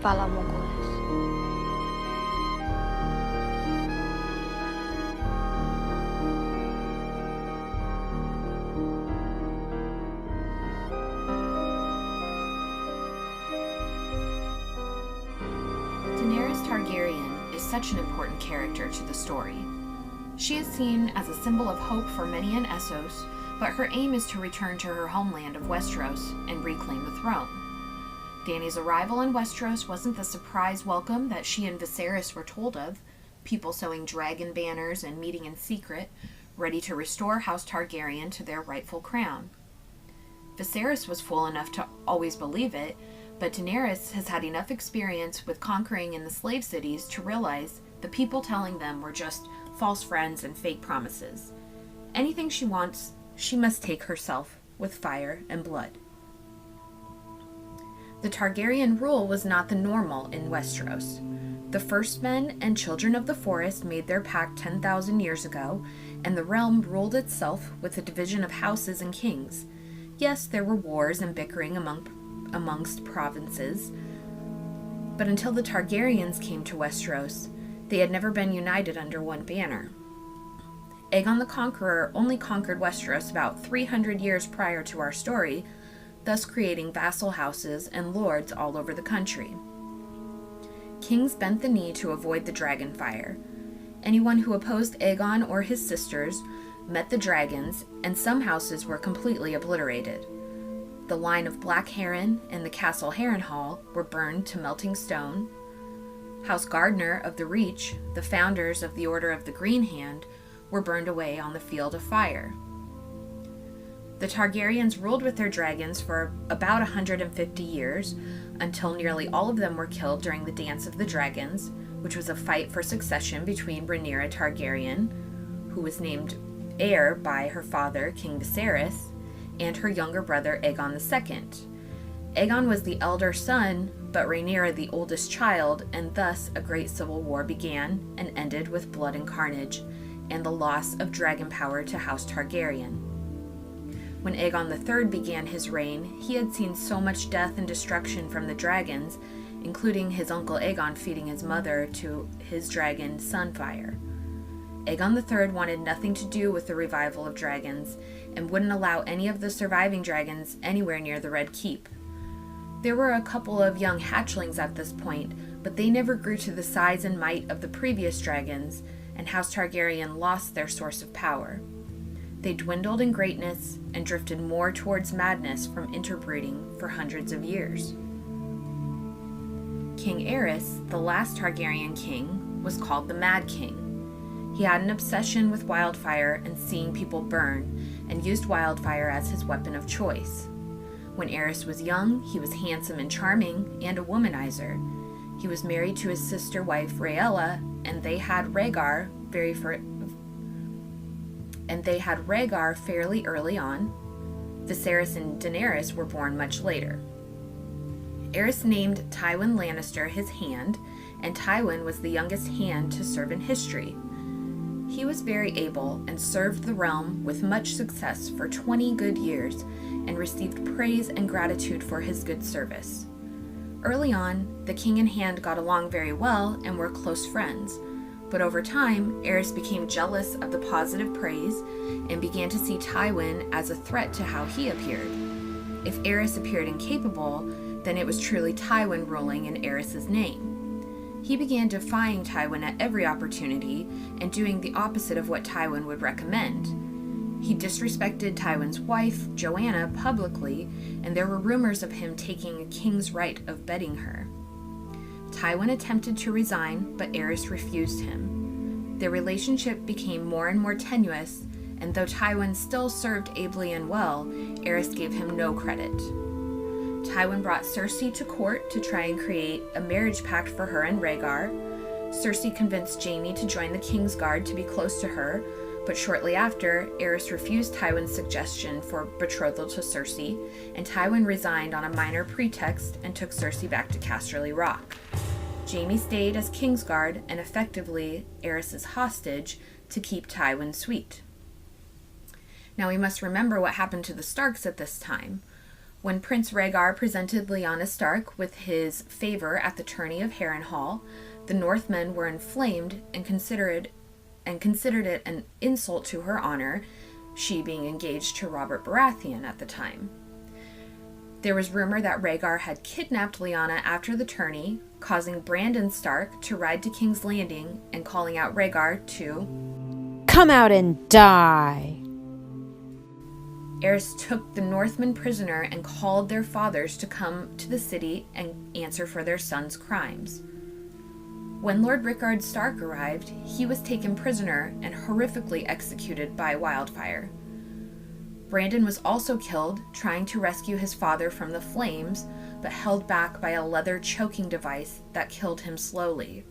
Fala, mongoles. Daenerys Targaryen is such an important character to the story. She is seen as a symbol of hope for many in Essos, but her aim is to return to her homeland of Westeros and reclaim the throne. Dany's arrival in Westeros wasn't the surprise welcome that she and Viserys were told of, people sewing dragon banners and meeting in secret, ready to restore House Targaryen to their rightful crown. Viserys was fool enough to always believe it, but Daenerys has had enough experience with conquering in the slave cities to realize the people telling them were just false friends and fake promises. Anything she wants, she must take herself with fire and blood. The Targaryen rule was not the normal in Westeros. The first men and children of the forest made their pact 10,000 years ago, and the realm ruled itself with a division of houses and kings. Yes, there were wars and bickering amongst provinces, but until the Targaryens came to Westeros, they had never been united under one banner. Aegon the Conqueror only conquered Westeros about 300 years prior to our story, thus creating vassal houses and lords all over the country. Kings bent the knee to avoid the dragon fire. Anyone who opposed Aegon or his sisters met the dragons, and some houses were completely obliterated. The line of Black Heron and the Castle Harrenhal were burned to melting stone. House Gardner of the Reach, the founders of the Order of the Green Hand, were burned away on the field of fire. The Targaryens ruled with their dragons for about 150 years, until nearly all of them were killed during the Dance of the Dragons, which was a fight for succession between Rhaenyra Targaryen, who was named heir by her father, King Viserys, and her younger brother, Aegon II. Aegon was the elder son, but Rhaenyra the oldest child, and thus a great civil war began and ended with blood and carnage, and the loss of dragon power to House Targaryen. When Aegon III began his reign, he had seen so much death and destruction from the dragons, including his uncle Aegon feeding his mother to his dragon Sunfire. Aegon III wanted nothing to do with the revival of dragons, and wouldn't allow any of the surviving dragons anywhere near the Red Keep. There were a couple of young hatchlings at this point, but they never grew to the size and might of the previous dragons, and House Targaryen lost their source of power. They dwindled in greatness and drifted more towards madness from interbreeding for hundreds of years. King Aerys, the last Targaryen king, was called the Mad King. He had an obsession with wildfire and seeing people burn, and used wildfire as his weapon of choice. When Aerys was young, he was handsome and charming, and a womanizer. He was married to his sister wife Rhaella, and they had Rhaegar fairly early on. Viserys and Daenerys were born much later. Aerys named Tywin Lannister his hand, and Tywin was the youngest hand to serve in history. He was very able and served the realm with much success for 20 good years, and received praise and gratitude for his good service. Early on, the king and hand got along very well and were close friends. But over time, Aerys became jealous of the positive praise and began to see Tywin as a threat to how he appeared. If Aerys appeared incapable, then it was truly Tywin ruling in Aerys' name. He began defying Tywin at every opportunity and doing the opposite of what Tywin would recommend. He disrespected Tywin's wife, Joanna, publicly, and there were rumors of him taking a king's right of bedding her. Tywin attempted to resign, but Aerys refused him. Their relationship became more and more tenuous, and though Tywin still served ably and well, Aerys gave him no credit. Tywin brought Cersei to court to try and create a marriage pact for her and Rhaegar. Cersei convinced Jaime to join the Kingsguard to be close to her, but shortly after, Aerys refused Tywin's suggestion for betrothal to Cersei, and Tywin resigned on a minor pretext and took Cersei back to Casterly Rock. Jaime stayed as Kingsguard and effectively Aerys' hostage to keep Tywin sweet. Now we must remember what happened to the Starks at this time. When Prince Rhaegar presented Lyanna Stark with his favor at the tourney of Harrenhal, the Northmen were inflamed and considered it an insult to her honor, she being engaged to Robert Baratheon at the time. There was rumor that Rhaegar had kidnapped Lyanna after the tourney, causing Brandon Stark to ride to King's Landing and calling out Rhaegar to come out and die. Aerys took the Northmen prisoner and called their fathers to come to the city and answer for their sons' crimes. When Lord Rickard Stark arrived, he was taken prisoner and horrifically executed by wildfire. Brandon was also killed trying to rescue his father from the flames, but held back by a leather choking device that killed him slowly.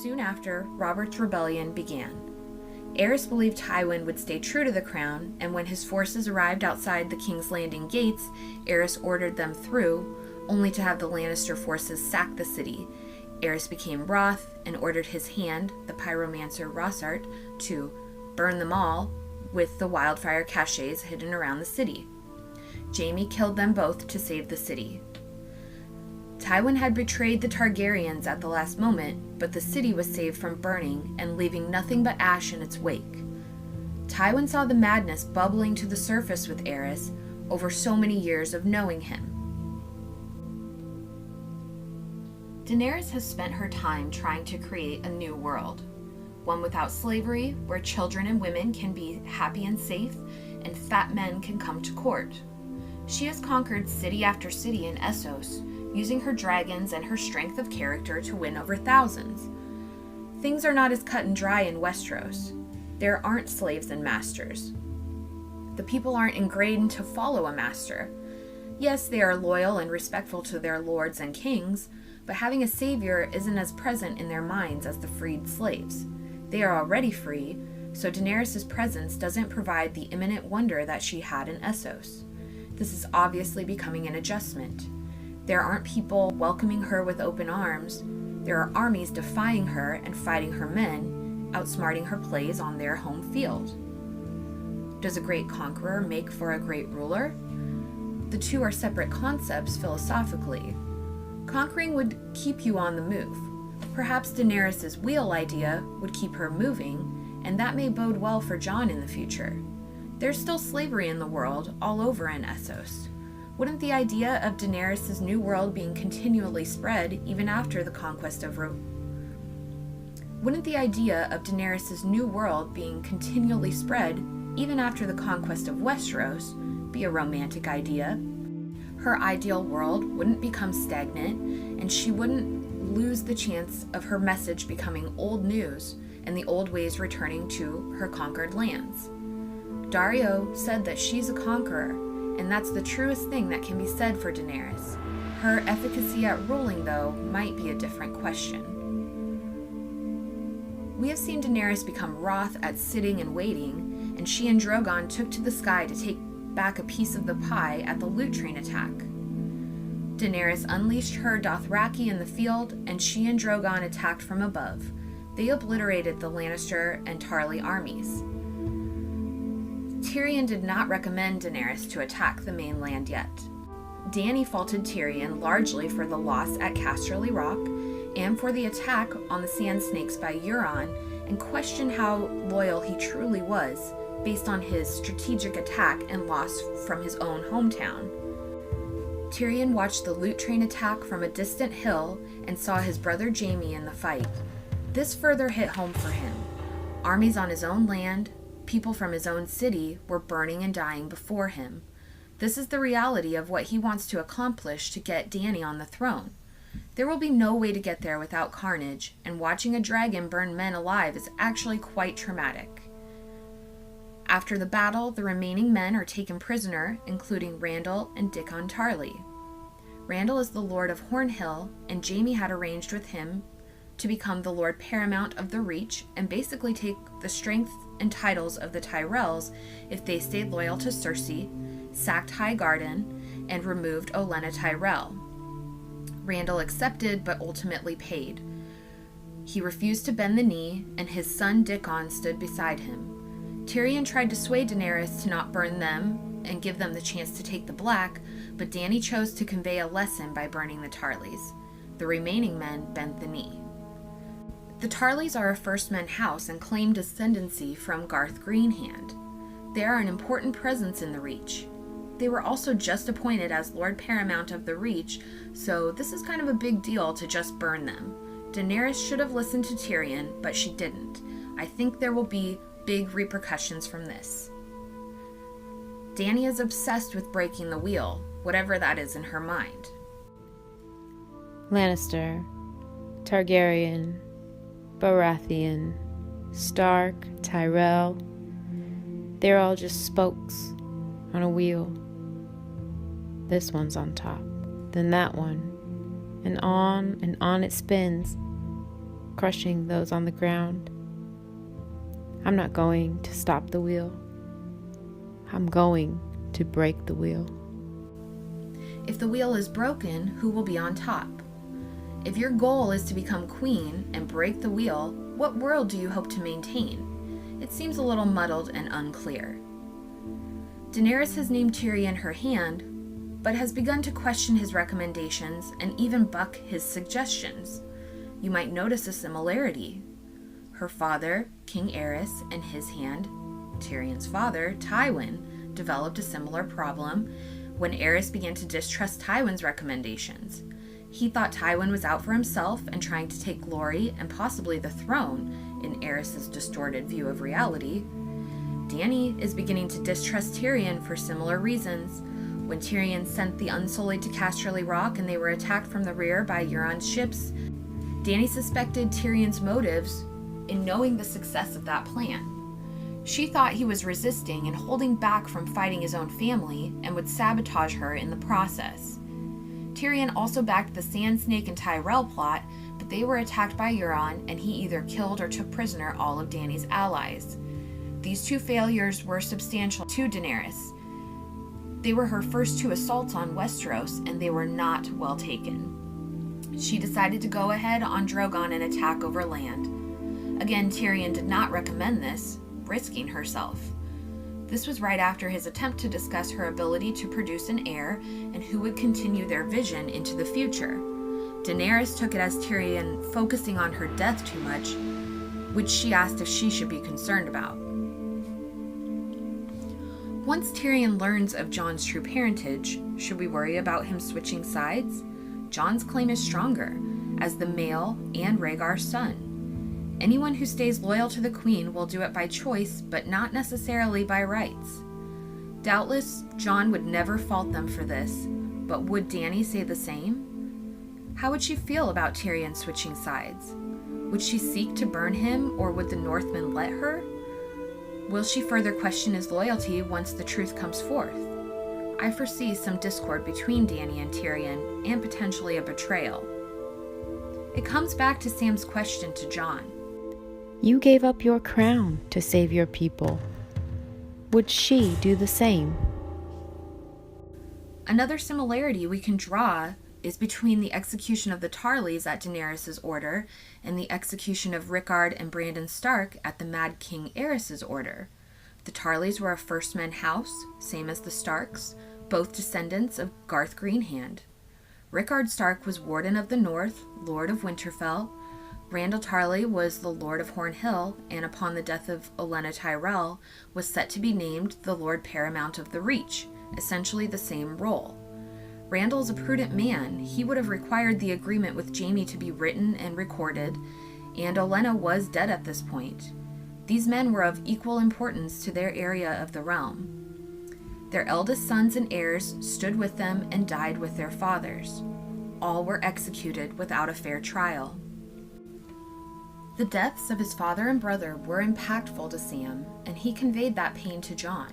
Soon after, Robert's rebellion began. Aerys believed Tywin would stay true to the crown, and when his forces arrived outside the King's Landing gates, Aerys ordered them through, only to have the Lannister forces sack the city. Aerys became wroth and ordered his hand, the pyromancer Rossart, to burn them all, with the wildfire caches hidden around the city. Jaime killed them both to save the city. Tywin had betrayed the Targaryens at the last moment, but the city was saved from burning and leaving nothing but ash in its wake. Tywin saw the madness bubbling to the surface with Aerys over so many years of knowing him. Daenerys has spent her time trying to create a new world, one without slavery, where children and women can be happy and safe, and fat men can come to court. She has conquered city after city in Essos, using her dragons and her strength of character to win over thousands. Things are not as cut and dry in Westeros. There aren't slaves and masters. The people aren't ingrained to follow a master. Yes, they are loyal and respectful to their lords and kings, but having a savior isn't as present in their minds as the freed slaves. They are already free, so Daenerys' presence doesn't provide the imminent wonder that she had in Essos. This is obviously becoming an adjustment. There aren't people welcoming her with open arms. There are armies defying her and fighting her men, outsmarting her plays on their home field. Does a great conqueror make for a great ruler? The two are separate concepts philosophically. Conquering would keep you on the move. Perhaps Daenerys' wheel idea would keep her moving, and that may bode well for Jon in the future. There's still slavery in the world, all over in Essos. Wouldn't the idea of Daenerys' new world being continually spread even after the conquest of Westeros be a romantic idea? Her ideal world wouldn't become stagnant, and she wouldn't lose the chance of her message becoming old news and the old ways returning to her conquered lands. Dario said that she's a conqueror, and that's the truest thing that can be said for Daenerys. Her efficacy at ruling, though, might be a different question. We have seen Daenerys become wroth at sitting and waiting, and she and Drogon took to the sky to take back a piece of the pie at the loot train attack. Daenerys unleashed her Dothraki in the field, and she and Drogon attacked from above. They obliterated the Lannister and Tarly armies. Tyrion did not recommend Daenerys to attack the mainland yet. Dany faulted Tyrion largely for the loss at Casterly Rock and for the attack on the Sand Snakes by Euron, and questioned how loyal he truly was based on his strategic attack and loss from his own hometown. Tyrion watched the loot train attack from a distant hill and saw his brother Jaime in the fight. This further hit home for him. Armies on his own land, people from his own city were burning and dying before him. This is the reality of what he wants to accomplish to get Dany on the throne. There will be no way to get there without carnage, and watching a dragon burn men alive is actually quite traumatic. After the battle, the remaining men are taken prisoner, including Randall and Dickon Tarly. Randall is the Lord of Hornhill, and Jaime had arranged with him to become the Lord Paramount of the Reach and basically take the strength and titles of the Tyrells if they stayed loyal to Cersei, sacked Highgarden, and removed Olenna Tyrell. Randall accepted but ultimately paid. He refused to bend the knee, and his son Dickon stood beside him. Tyrion tried to sway Daenerys to not burn them and give them the chance to take the black, but Dany chose to convey a lesson by burning the Tarleys. The remaining men bent the knee. The Tarleys are a First Men house and claim descendancy from Garth Greenhand. They are an important presence in the Reach. They were also just appointed as Lord Paramount of the Reach, so this is kind of a big deal to just burn them. Daenerys should have listened to Tyrion, but she didn't. I think there will be big repercussions from this. Dany is obsessed with breaking the wheel, whatever that is in her mind. Lannister, Targaryen, Baratheon, Stark, Tyrell. They're all just spokes on a wheel. This one's on top, then that one, and on it spins, crushing those on the ground. I'm not going to stop the wheel. I'm going to break the wheel. If the wheel is broken, who will be on top? If your goal is to become queen and break the wheel, what world do you hope to maintain? It seems a little muddled and unclear. Daenerys has named Tyrion her hand, but has begun to question his recommendations and even buck his suggestions. You might notice a similarity. Her father, King Aerys, and his hand, Tyrion's father, Tywin, developed a similar problem when Aerys began to distrust Tywin's recommendations. He thought Tywin was out for himself and trying to take glory and possibly the throne in Aerys' distorted view of reality. Dany is beginning to distrust Tyrion for similar reasons. When Tyrion sent the Unsullied to Casterly Rock and they were attacked from the rear by Euron's ships, Dany suspected Tyrion's motives in knowing the success of that plan. She thought he was resisting and holding back from fighting his own family and would sabotage her in the process. Tyrion also backed the Sand Snake and Tyrell plot, but they were attacked by Euron and he either killed or took prisoner all of Dany's allies. These two failures were substantial to Daenerys. They were her first two assaults on Westeros, and they were not well taken. She decided to go ahead on Drogon and attack over land. Again, Tyrion did not recommend this, risking herself. This was right after his attempt to discuss her ability to produce an heir and who would continue their vision into the future. Daenerys took it as Tyrion focusing on her death too much, which she asked if she should be concerned about. Once Tyrion learns of Jon's true parentage, should we worry about him switching sides? Jon's claim is stronger, as the male and Rhaegar's son. Anyone who stays loyal to the queen will do it by choice, but not necessarily by rights. Doubtless, Jon would never fault them for this, but would Dany say the same? How would she feel about Tyrion switching sides? Would she seek to burn him, or would the Northmen let her? Will she further question his loyalty once the truth comes forth? I foresee some discord between Dany and Tyrion, and potentially a betrayal. It comes back to Sam's question to Jon. You gave up your crown to save your people. Would she do the same? Another similarity we can draw is between the execution of the Tarleys at Daenerys' order and the execution of Rickard and Brandon Stark at the Mad King Aerys' order. The Tarleys were a First Men house, same as the Starks, both descendants of Garth Greenhand. Rickard Stark was Warden of the North, Lord of Winterfell. Randall Tarley was the Lord of Hornhill, and upon the death of Olenna Tyrell, was set to be named the Lord Paramount of the Reach, essentially the same role. Randall's a prudent man. He would have required the agreement with Jaime to be written and recorded, and Olenna was dead at this point. These men were of equal importance to their area of the realm. Their eldest sons and heirs stood with them and died with their fathers. All were executed without a fair trial. The deaths of his father and brother were impactful to Sam, and he conveyed that pain to Jon.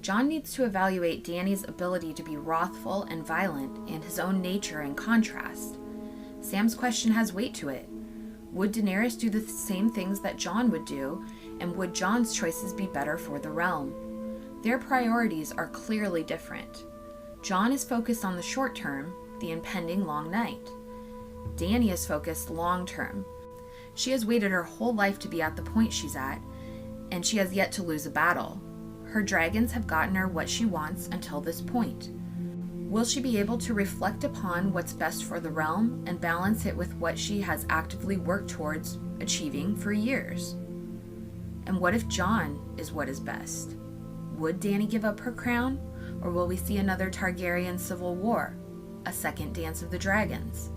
Jon needs to evaluate Dany's ability to be wrathful and violent and his own nature in contrast. Sam's question has weight to it. Would Daenerys do the same things that Jon would do, and would Jon's choices be better for the realm? Their priorities are clearly different. Jon is focused on the short term, the impending long night. Dany is focused long term. She has waited her whole life to be at the point she's at, and she has yet to lose a battle. Her dragons have gotten her what she wants until this point. Will she be able to reflect upon what's best for the realm and balance it with what she has actively worked towards achieving for years? And what if Jon is what is best? Would Dany give up her crown, or will we see another Targaryen civil war, a second Dance of the Dragons?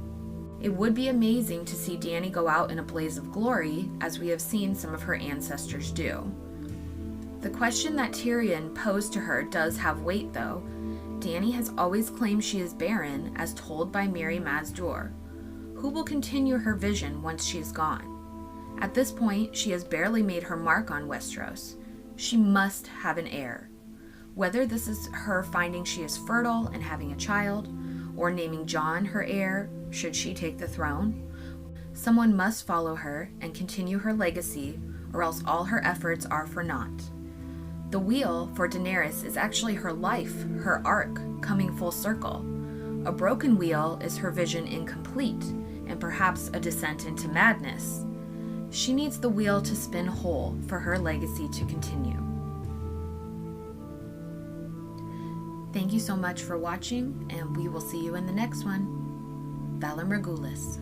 It would be amazing to see Dany go out in a blaze of glory, as we have seen some of her ancestors do. The question that Tyrion posed to her does have weight, though. Dany has always claimed she is barren, as told by Mary Mazdur. Who will continue her vision once she is gone? At this point, she has barely made her mark on Westeros. She must have an heir. Whether this is her finding she is fertile and having a child, or naming Jon her heir should she take the throne, someone must follow her and continue her legacy, or else all her efforts are for naught. The wheel for Daenerys is actually her life, her arc, coming full circle. A broken wheel is her vision incomplete, and perhaps a descent into madness. She needs the wheel to spin whole for her legacy to continue. Thank you so much for watching, and we will see you in the next one. Valor Morgulis.